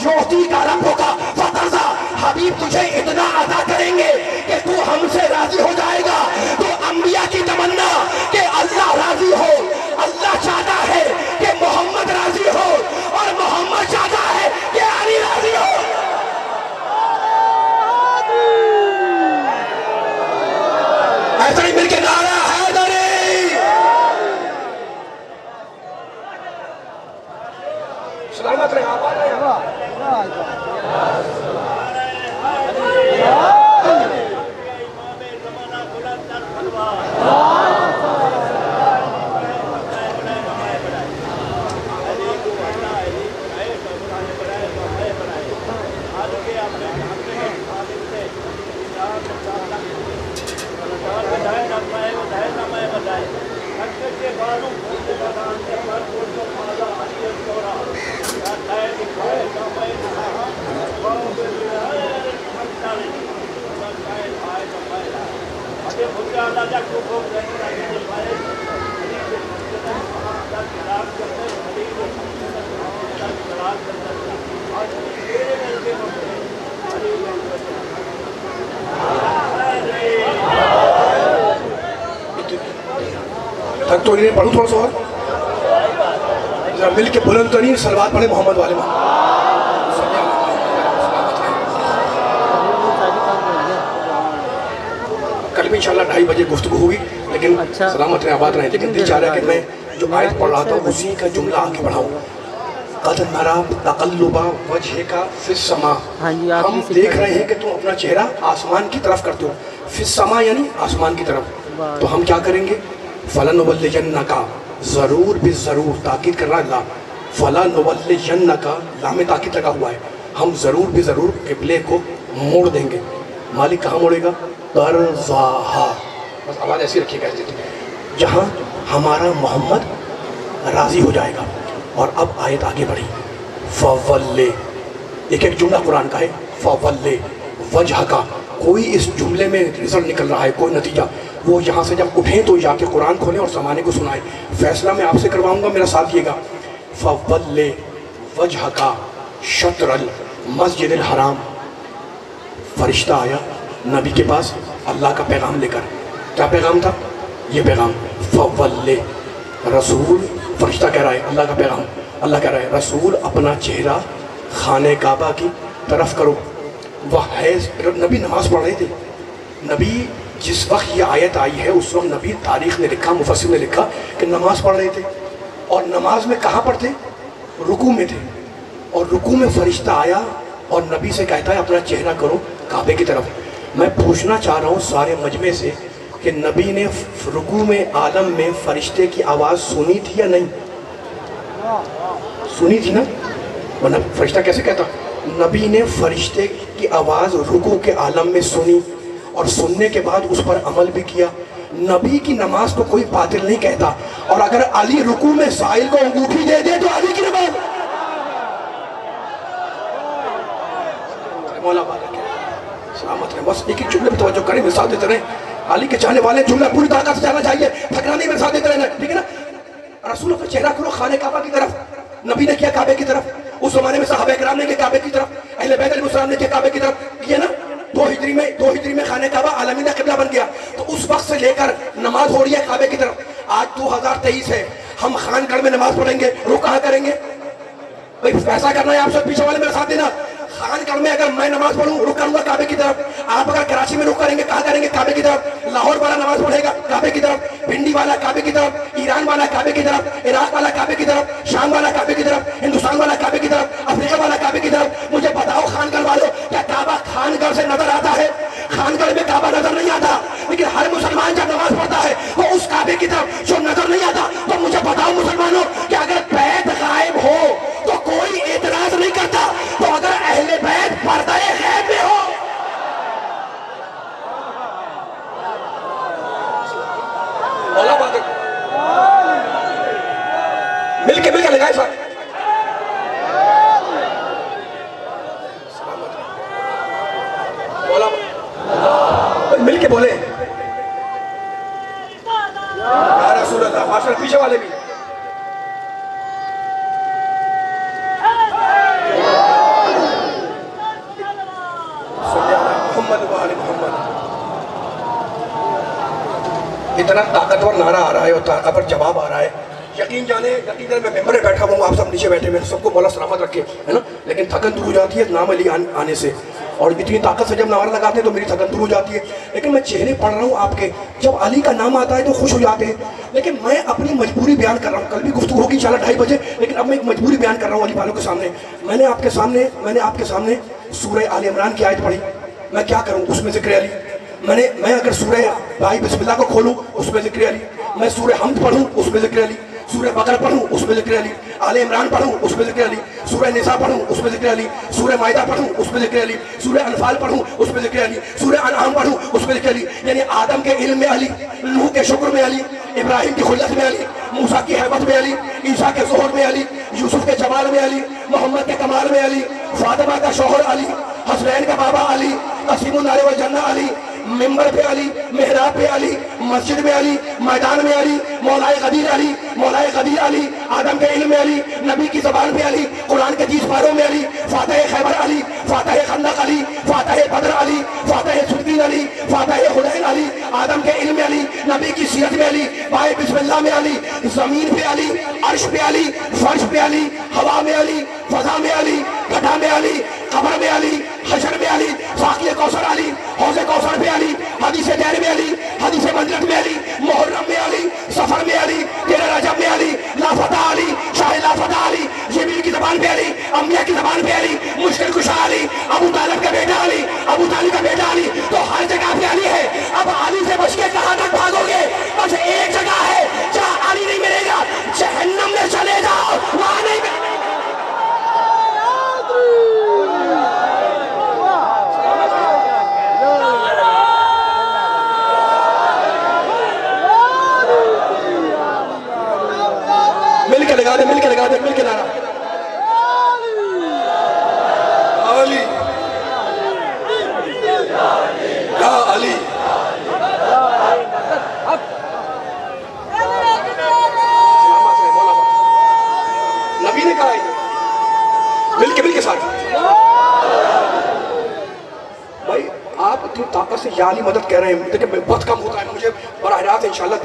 يُعْطِيكَ رَبُّكَ فَتَرْضَىٰ، حبیب تجھے اتنا عطا کریں گے کہ تو ہم سے راضی ہو جائے گا. تو انبیاء کی تمنا کہ اللہ راضی ہو. اللہ چاہتا ہے کہ محمد راضی ہو، اور محمد چاہتا ہے کہ علی راضی ہو. ایسا ہی مل کے نعرہ حیدری. سلامت رہے، آباد رہے. تک تو انہیں پڑھوں تھوڑا سا اور ذرا مل کے بلند ترین صلوات پڑھے محمد والے. کل بھی انشاءاللہ 2:30 بجے گفتگو ہوگی، لیکن سلامت رہے، آباد رہے. لیکن دل چاہ رہا ہے کہ میں جو آیت پڑھ رہا تھا اسی کا جملہ آگے بڑھاؤں. قد نرا تقلب وجهك فی السماء، ہم دیکھ رہے ہیں کہ تم اپنا چہرہ آسمان کی طرف کرتے ہو. فی السماء یعنی آسمان کی طرف. تو ہم کیا کریں گے؟ فَلَنُوَلِّيَنَّكَ، ضرور بھی ضرور، تاکید کر رہا ہے اللہ. فَلَنُوَلِّيَنَّكَ لام تاکید لگا ہوا ہے، ہم ضرور بھی ضرور قبلے کو موڑ دیں گے. مالک کہاں موڑے گا؟ ترضاہا. بس آواز ایسی رکھیے گا، جہاں ہمارا محمد راضی ہو جائے گا. اور اب آیت آگے بڑھی, فَوَلِّ, ایک ایک جملہ قرآن کا ہے, فَوَلِّ وَجْهَكَ, کوئی اس جملے میں رزلٹ نکل رہا ہے, کوئی نتیجہ. وہ یہاں سے جب اٹھیں تو جا کے قرآن کھولیں اور زمانے کو سنائیں. فیصلہ میں آپ سے کرواؤں گا, میرا ساتھ دیے گا. فَوَلِّ وَجْهَكَ شَطْرَ الْمَسْجِدِ الْحَرَامِ, فرشتہ آیا نبی کے پاس اللہ کا پیغام لے کر. کیا پیغام تھا؟ یہ پیغام, فَوَلِّ, رسول, فرشتہ کہہ رہا ہے اللہ کا پیغام, اللہ کہہ رہا ہے رسول اپنا چہرہ خانہ کعبہ کی طرف کرو. وہ حیض, نبی نماز پڑھ رہے تھے. نبی جس وقت یہ آیت آئی ہے اس وقت نبی, تاریخ نے لکھا, مفسر نے لکھا کہ نماز پڑھ رہے تھے. اور نماز میں کہاں پر تھے؟ رکوع میں تھے. اور رکوع میں فرشتہ آیا اور نبی سے کہتا ہے اپنا چہرہ کرو کعبے کی طرف. میں پوچھنا چاہ رہا ہوں سارے مجمع سے کہ نبی نے رکوع میں عالم میں فرشتے کی آواز سنی تھی یا نہیں؟ سنی تھی نا, ورنہ فرشتہ کیسے کہتا؟ نبی نے فرشتے کی آواز رکوع کے عالم میں سنی اور سننے کے بعد اس پر عمل بھی کیا. نبی کی نماز کو کوئی باطل نہیں کہتا. اور اگر علی رکوع میں سائل کو انگوٹھی دے دے تو علی کی نماز مولا بالا کیا سلامت رہے. بس ایک ہی جملے پہ توجہ کریں, میرے ساتھ دیتے رہیں. علی کے چاہنے والے جملہ پوری طاقت سے جانا چاہیے, تھکنا نہیں, میرے ساتھ دیتے رہنا, ٹھیک ہے نا. رسول اپنا چہرہ کرو خانہ کعبہ کی طرف. نبی نے کیا کعبے کی طرف. اس زمانے میں صحابہ کرام نے کیا کعبے کی طرف, اہل بیت علیہ السلام نے کیا کعبے کی طرف کیا نا. 2 ہجری میں خانہ کعبہ عالمینہ قبلہ بن گیا. تو اس وقت سے لے کر نماز ہو رہی ہے کعبے کی طرف. آج 2023 ہے, ہم خان گڑھ میں نماز پڑھیں گے, رخ کہاں کریں گے؟ بھئی پیسہ کرنا ہے آپ سب پیچھے والے میرے ساتھ دینا. خان گڑھ میں اگر میں نماز پڑھوں رخ کروں گا کعبے کی طرف. آپ اگر کراچی میں رخ کریں گے کہاں کریں گے؟ کعبے کی طرف. لاہور والا نماز پڑھے گا کعبے کی طرف, بھنڈی والا کعبے کی طرف, ایران والا کعبے کی طرف, عراق والا کعبے کی طرف, شام والا کعبے کی طرف, ہندوستان والا کعبے کی طرف, افریقہ والا کعبے کی طرف. مجھے بتاؤ خان گڑھ والوں, کیا کعبہ خان گڑھ سے نظر آتا ہے؟ خان گڑھ میں کعبہ نظر نہیں آتا, لیکن ہر مسلمان جب نماز پڑھتا ہے وہ اس کعبے کی طرف جو نظر نہیں آتا. تو مجھے بتاؤ مسلمانوں کہ اگر بیت غائب ہو تو کوئی اعتراض نہیں کرتا, تو اگر اہل بیت پردہ غیب میں ہو. مل کے لگائے ساتھ. مل کے بولے یا رسول اللہ. ماشاء اللہ, پیچھے والے بھی. اتنا طاقتور نعرہ آ رہا ہے اور طاقتور جواب آ رہا ہے. یقین جانے میں ممبر میں بیٹھا ہوں, آپ سب نیچے بیٹھے ہوئے, سب کو مولا سلامت رکھے, ہے نا. لیکن تھکن دور ہو جاتی ہے نام علی آنے سے, اور اتنی طاقت سے جب نعرہ لگاتے ہیں تو میری تھکن دور ہو جاتی ہے. لیکن میں چہرے پڑھ رہا ہوں آپ کے, جب علی کا نام آتا ہے تو خوش ہو جاتے ہیں. لیکن میں اپنی مجبوری بیان کر رہا ہوں. کل بھی گفتگو ہوگی انشاءاللہ 2:30 بجے, لیکن اب میں ایک مجبوری بیان کر رہا ہوں علی والوں کے سامنے. میں نے آپ کے سامنے سورہ آل عمران کی آیت پڑھی. میں کیا کروں, اس میں ذکر علی. میں اگر سورہ بھائی بسم اللہ کو کھولوں اس میں ذکر علی, میں سورہ حمد پڑھوں اس میں ذکر علی, سورہ بقرہ پڑھوں اس میں ذکر علی, آل عمران پڑھوں اس میں ذکر علی, سورہ نساء پڑھوں اس میں ذکر علی, سورہ مائدہ پڑھوں اس میں ذکر علی, سورہ انفال پڑھوں اس میں ذکر علی, سورہ انعام پڑھوں اس میں ذکر علی. یعنی آدم کے علم میں علی, نوح کے شکر میں علی, ابراہیم کی خلت میں علی, موسیٰ کی حیبت میں علی, عیسیٰ کے ظہور میں علی, یوسف کے جمال میں علی, محمد کے کمال میں علی, فاطمہ کا شوہر علی, حسنین کا بابا علی, قسیم النار والجنہ علی, ممبر پہ علی, محراب پہ علی, مسجد میں علی, میدان میں علی, مولائے غدیر علی, مولائے غدیر علی, آدم کے علم میں علی, نبی کی زبان پہ علی, قرآن کے 30 پاروں میں علی, فاتح خیبر علی, فاتح خندق علی, فاتح بدر علی, فاتح صدقین علی, فاتح حنین علی, آدم کے علم میں علی, نبی کی سیرت میں علی, بائے بسم اللہ میں علی, زمین پہ علی, عرش پہ علی, فرش پہ علی, ہوا میں علی, فضا میں علی, گھٹا میں علی, قبر میں علی, حشر میں علی, ساقی کوثر علی, حوض کوثر میں علی, حدیث دیر میں علی, حدیث منزلت میں علی, محرم میں علی, سفر میں علی, 13 رجب میں علی, لافتہ علی, شاہ لافتہ علی, جبریل کی زبان پہ علی, انبیاء کی زبان پہ علی, مشکل کشا علی, ابو طالب کا بیٹا علی, ابو طالب کا بیٹا علی. تو ہر جگہ پہ علی ہے. اب علی سے بچ کے کہاں تک بھاگو گے؟ بس ایک جگہ ہے جہاں علی نہیں ملے گا, جہنم میں چلے جاؤ, وہاں نہیں ملے گا. سے یا علی مدد کہہ رہے ہیں، دیکھیں وقت کم ہوتا ہے، مجھے براہ راست انشاءاللہ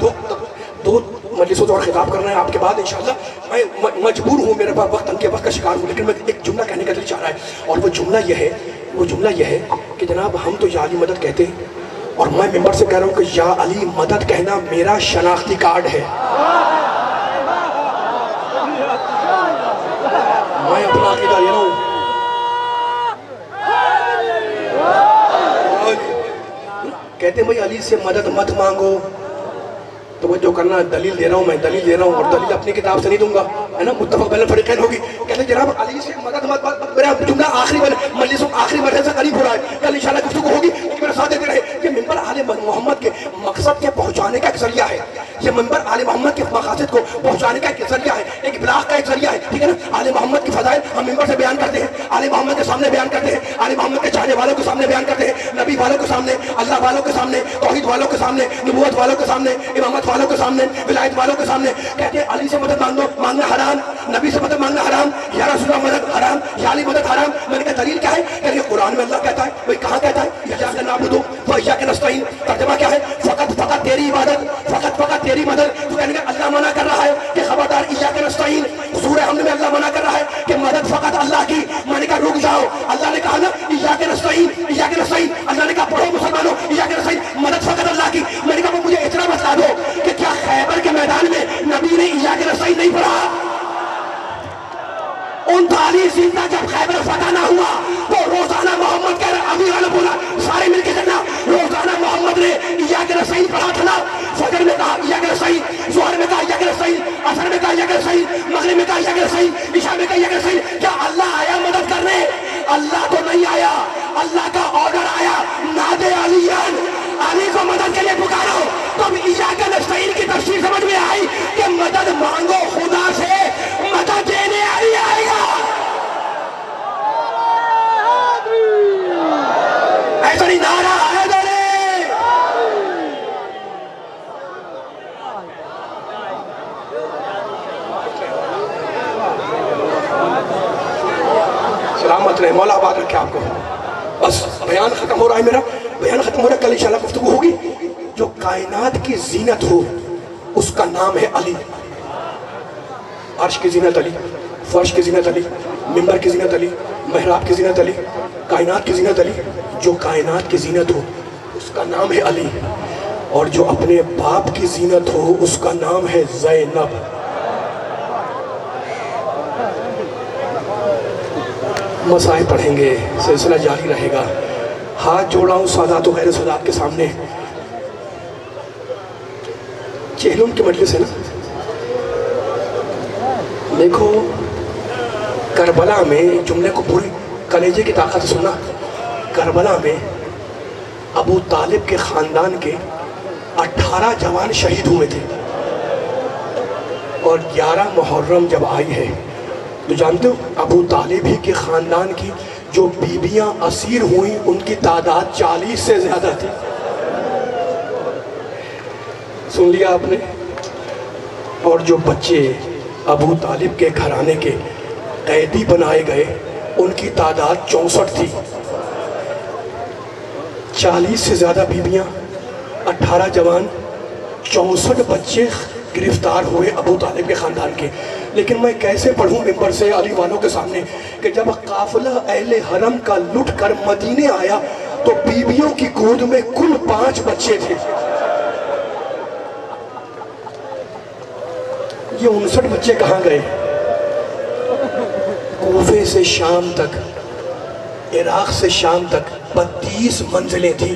دو مجلسوں اور خطاب کرنا ہے آپ کے بعد انشاءاللہ. میں مجبور ہوں، میرے پاس وقت کے وقت کا شکار ہوں، لیکن میں ایک جملہ کہنے کا دل چاہ رہا ہے، اور وہ جملہ یہ ہے کہ جناب ہم تو یا علی مدد کہتے ہیں، اور میں ممبر سے کہہ رہا ہوں کہ یا علی مدد کہنا میرا شناختی کارڈ ہے. میں اپنا عقیدہ یہ رہا ہوں. کہتے ہیں بھائی علی سے مدد مت مانگو، تو جو کرنا دلیل دے رہا ہوں، میں دلیل دے رہا ہوں، اور دلیل اپنی کتاب سے نہیں دوں گا، ہے نا، متفق بین الفریقین ہوگی. کہتے ہیں جناب علی سے مدد مت، میرا جملہ آخری مجلسوں آخری مرحلے سے قریب ہو رہا ہے، کل انشاءاللہ گفتگو ہوگی، لیکن میرا ساتھ دیتے رہے. یہ ممبر آل محمد کے مقصد کے پہنچانے کا ایک ذریعہ ہے، یہ ممبر آل محمد کے مقاصد کو پہنچانے کا ایک ذریعہ ہے، ایک ابلاغ کا ایک ذریعہ ہے، ٹھیک ہے نا. آل محمد کی فضائل ہم ممبر سے بیان کرتے ہیں، آل محمد کے سامنے بیان کرتے ہیں، آل محمد کے چاہنے والوں کے سامنے بیان کرتے ہیں، نبی والوں کے سامنے، اللہ والوں کے سامنے، توحید والوں کے سامنے، نبوت والوں کے سامنے، امامت والوں کے سامنے، ولایت والوں کے سامنے. کہتے ہیں علی سے مدد مانگنا حرام، نبی سے مدد مانگنا حرام، یا رسول اللہ مدد حرام، یا علی مدد حرام. میں نے کہا دلیل کیا ہے؟ کہ یہ قرآن میں اللہ کہتا ہے، بھئی کہاں کہتا ہے؟ ایاک نعبد و ایاک نستعین. ترجمہ کیا ہے؟ فقط تیری عبادت، فقط تیری مدد. تو کہنے کا اللہ منع کر رہا ہے کہ خبردار ایاک نستعین. سورہ حمد میں اللہ منع کر رہا ہے کہ مدد فقط اللہ کی. میں نے کہا رک جاؤ، اللہ نے کہا نا ایاک نستعین، ایاک نستعین. اللہ نے کہا پڑھو مسلمانوں ایاک نستعین، مدد فقط اللہ کی. میں نے کہا وہ مجھے اتنا بتا دو کہ کیا خیبر کے میدان میں نبی نے ایاک نستعین نہیں پڑھا؟ 39 دن تک جب خیبر فتح نہ ہوا تو روزانہ محمد کہہ رہا، ابھی والا بولا سارے مل کے کرنا، روزانہ محمد نے ایاک نستعین پڑھا تھا نا. فجر میں کہا ایاک نستعین، ظہر میں کہا ایاک نستعین، عصر میں کہا ایاک نستعین، مغرب میں کہا ایاک نستعین، عشاء میں کہا ایاک نستعین. کیا اللہ آیا مدد کرنے؟ اللہ تو نہیں آیا، اللہ کا آرڈر آیا، نادے علیان، علی کو مدد کے لیے پکارو. تو اب ایاک نستعین کی تفسیر سمجھ میں آئی کہ مدد مانگو خدا سے، مدد دینے علی آئے گا. ایسا نہیں نعرہ ہے دارے. سلامت رہے، مولا آباد رکھے آپ کو. بس بیان ختم ہو رہا ہے، میرا بیان ختم ہو رہا ہے. کل انشاءاللہ گفتگو ہوگی. جو کائنات کی زینت ہو اس کا نام ہے علی. عرش کی زینت علی، فرش کی زینت علی، ممبر کی زینت علی، محراب کی زینت علی، کائنات کی زینت علی. جو کائنات کی زینت ہو اس کا نام ہے علی، اور جو اپنے باپ کی زینت ہو اس کا نام ہے زینب. مسائل پڑھیں گے، سلسلہ جاری رہے گا. ہاتھ جوڑا ہوں سادات و غیر سادات کے سامنے. چہلم کی مجلس ہے نا. دیکھو کربلا میں جملے کو پوری کلیجے کی طاقت سے سننا. کربلا میں ابو طالب کے خاندان کے 18 جوان شہید ہوئے تھے، اور 11 محرم جب آئی ہے تو جانتے ہو ابو طالب ہی کے خاندان کی جو بیویاں اسیر ہوئیں ان کی تعداد 40 سے زیادہ تھی. سن لیا آپ نے. اور جو بچے ابو طالب کے گھرانے کے قیدی بنائے گئے ان کی تعداد 64 تھی. 40 سے زیادہ بیویاں، 18 جوان، 64 بچے گرفتار ہوئے ابو طالب کے خاندان کے. لیکن میں کیسے پڑھوں ممبر سے علی والوں کے سامنے کہ جب قافلہ اہل حرم کا لٹ کر مدینے آیا تو بیویوں کی گود میں کل 5 بچے تھے. یہ 59 بچے کہاں گئے؟ کوفے سے شام تک، عراق سے شام تک 32 منزلیں تھیں.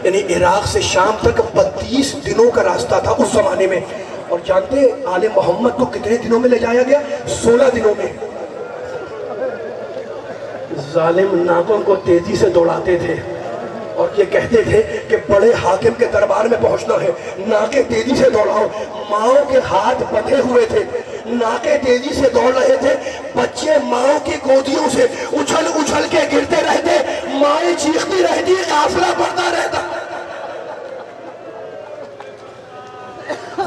یعنی عراق سے شام تک 32 دنوں کا راستہ تھا اس زمانے میں. اور جانتے آل محمد کو کتنے دنوں میں لے جایا گیا؟ 16 دنوں میں. ظالم ناکوں کو تیزی سے دوڑاتے تھے اور یہ کہتے تھے کہ بڑے حاکم کے دربار میں پہنچنا ہے، ناکے تیزی سے دوڑاؤ. ماؤں کے ہاتھ بندھے ہوئے تھے، ناکے تیزی سے دوڑ رہے تھے. بچے ماؤں کی گودیوں سے اچھل اچھل کے گرتے رہتے، مائیں چیختی رہتی، قافلہ بڑھتا رہتا.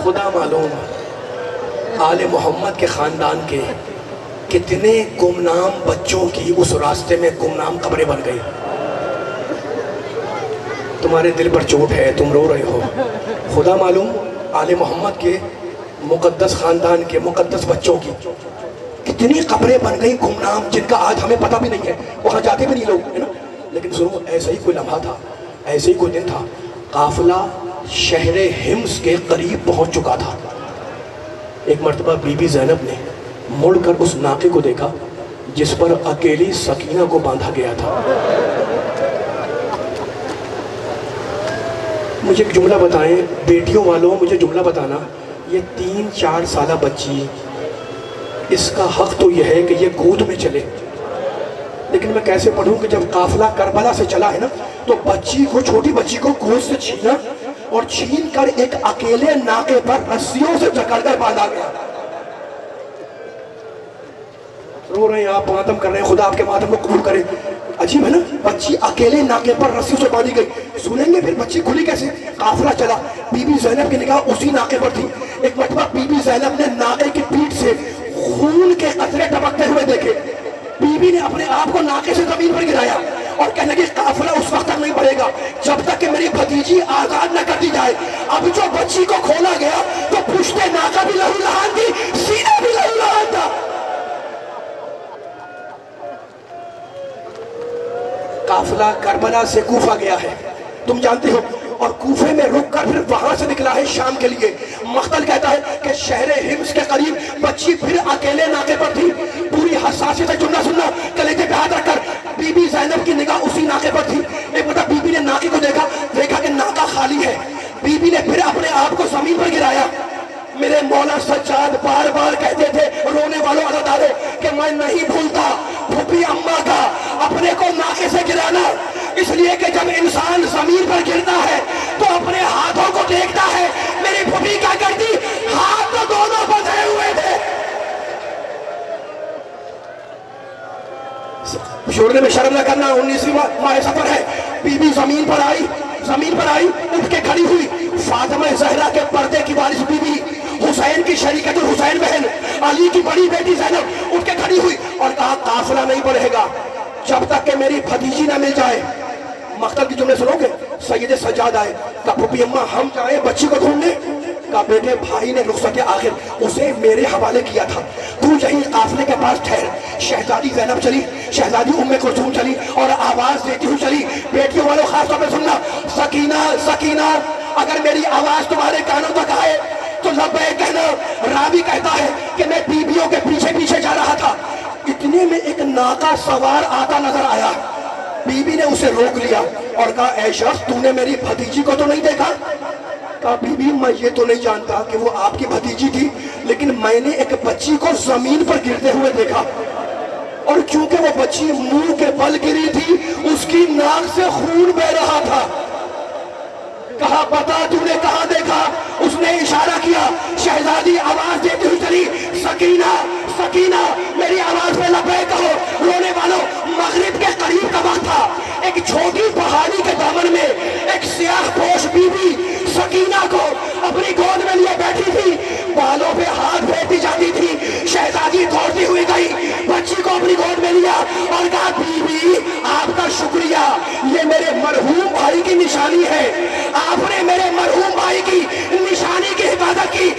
خدا معلوم آل محمد کے خاندان کے کتنے گمنام بچوں کی اس راستے میں گمنام قبریں بن گئی. تمہارے دل پر چوٹ ہے، تم رو رہے ہو، خدا معلوم آل محمد کے مقدس خاندان کے مقدس بچوں کی کتنی قبریں بن گئی گمنام، جن کا آج ہمیں پتہ بھی نہیں ہے، وہاں جاتے بھی نہیں لوگ، ہے نا؟ لیکن سنو، ایسا ہی کوئی لمحہ تھا، ایسے ہی کوئی دن تھا، قافلہ شہر حمص کے قریب پہنچ چکا تھا۔ ایک مرتبہ بی بی زینب نے مڑ کر اس ناقے کو دیکھا جس پر اکیلی سکینہ کو باندھا گیا تھا۔ مجھے ایک جملہ بتائیں بیٹیوں والوں، مجھے جملہ بتانا، یہ 3-4 سالہ بچی، اس کا حق تو یہ ہے کہ یہ گود میں چلے، لیکن میں کیسے پڑھوں کہ جب قافلہ کربلا سے چلا ہے نا، تو بچی کو، چھوٹی بچی کو گود سے چھینا اور چھین کر ایک اکیلے ناقے پر رسیوں سے جکڑ کر باندھا گیا۔ رو رہے ہیں آپ، ماتم کر رہے ہیں، خدا آپ کے ماتم کو قبول کرے۔ عجیب ہے نا، بچی اکیلے ناقے پر رسیوں سے باندھی گئی۔ سنیں گے پھر بچی کھلی کیسے؟ قافلہ چلا، بی بی زینب کی نگاہ اسی ناقے پر تھی۔ ایک مرتبہ بی بی زینب نے ناقے کی پیٹھ سے خون کے قطرے ٹپکتے ہوئے دیکھے۔ بی بی نے اپنے آپ کو ناقے سے زمین پر گرایا اور کہنے لگی قافلہ اس وقت تک نہیں بڑھے گا جب تک کہ میری بھتیجی آزاد نہ کر دی جائے۔ اب جو بچی کو کھولا گیا تو پشت ناقہ بھی لہو لہان تھی، سینہ بھی لہو لہان تھا۔ قافلہ کربلا سے کوفہ گیا ہے، تم جانتے ہو، اور کوفے میں رک کر پھر وہاں سے نکلا ہے شام کے لیے۔ مقتل کہتا ہے کہ شہر حمص کے قریب بچی پھر اکیلے ناقے پر تھی۔ پوری حساسیت سے جملہ سننا، کلیجے پہ ہاتھ رکھ کر، بی بی زینب کی نگاہ اسی ناقے پر تھی۔ ایک مرتبہ بی بی نے ناقے کو دیکھا کہ ناقہ خالی ہے۔ بی بی نے پھر اپنے آپ کو زمین پر گرایا۔ میرے مولا سجاد بار بار کہتے تھے رونے والوں عزاداروں کہ میں نہیں بھولتا پھوپھی اماں کا اپنے کو ناقے سے گرانا، اس لیے کہ جب انسان زمین پر گرتا ہے تو اپنے ہاتھوں کو دیکھتا ہے۔ میری پھوپھی کیا کرتی؟ ہاتھ تو دونوں بندھے ہوئے تھے۔ شورنے میں شرم نہ کرنا، 19ویں ماہ سفر ہے۔ بی بی زمین پر آئی، اٹھ کے کھڑی ہوئی۔ فاطمہ زہرا کے پردے کی وارث بی بی، حسین کی شریکت الحسین بہن، علی کی بڑی بیٹی زینب اٹھ کے کھڑی ہوئی اور کہا قافلہ نہیں بڑھے گا جب تک کہ میری بھتیجی نہ مل جائے۔ مقتل کی جملے سنو گے؟ سید سجاد آئے، کہا پھوپھی اماں ہم جائیں بچی کو ڈھونڈنے؟ کہا بیٹے بھائی نے رخصت آخر اسے میرے حوالے کیا تھا، تو یہیں قافلے کے پاس ٹھہر۔ شہزادی زینب چلی، شہزادی ام کلثوم چلی اور آواز دیتی ہوئی چلی۔ بیٹیوں والوں خاص طور پہ سننا، سکینہ سکینہ، اگر میری آواز تمہارے کانوں تک آئے تو لبیک کہنا۔ راوی کہتا ہے کہ میں بیویوں کے پیچھے پیچھے جا رہا تھا، اتنے میں ایک ناقہ سوار آتا نظر آیا۔ بی بی نے اسے روک لیا اور کہا اے شخص تو نے میری بھتیجی کو تو نہیں دیکھا؟ کہا بی بی میں یہ تو نہیں جانتا کہ وہ آپ کی بھتیجی تھی، لیکن میں نے ایک بچی کو زمین پر گرتے ہوئے دیکھا، اور چونکہ وہ بچی منہ کے بل گری تھی اس کی ناک سے خون بہ رہا تھا۔ کہا بتا تو نے کہاں دیکھا؟ اس نے اشارہ کیا۔ شہزادی آواز دیتی ہوئی چلی، سکینہ سکینہ، میری آواز پہ لبیک کہو۔ رونے والوں، مغرب کے قریب کا وقت تھا، ایک چھوٹی پہاڑی کے دامن میں ایک سیاہ پوش بی بی سکینہ کو اپنی گود میں لیے بیٹھی تھی، بالوں پہ ہاتھ پھیرتی جاتی تھی۔ شہزادی دوڑتی ہوئی گئی، بچی کو اپنی گود میں لیا اور کہا بی بی آپ کا شکریہ، یہ میرے مرحوم بھائی کی نشانی ہے، آپ نے میرے مرحوم بھائی کی نشانی کی حفاظت کی،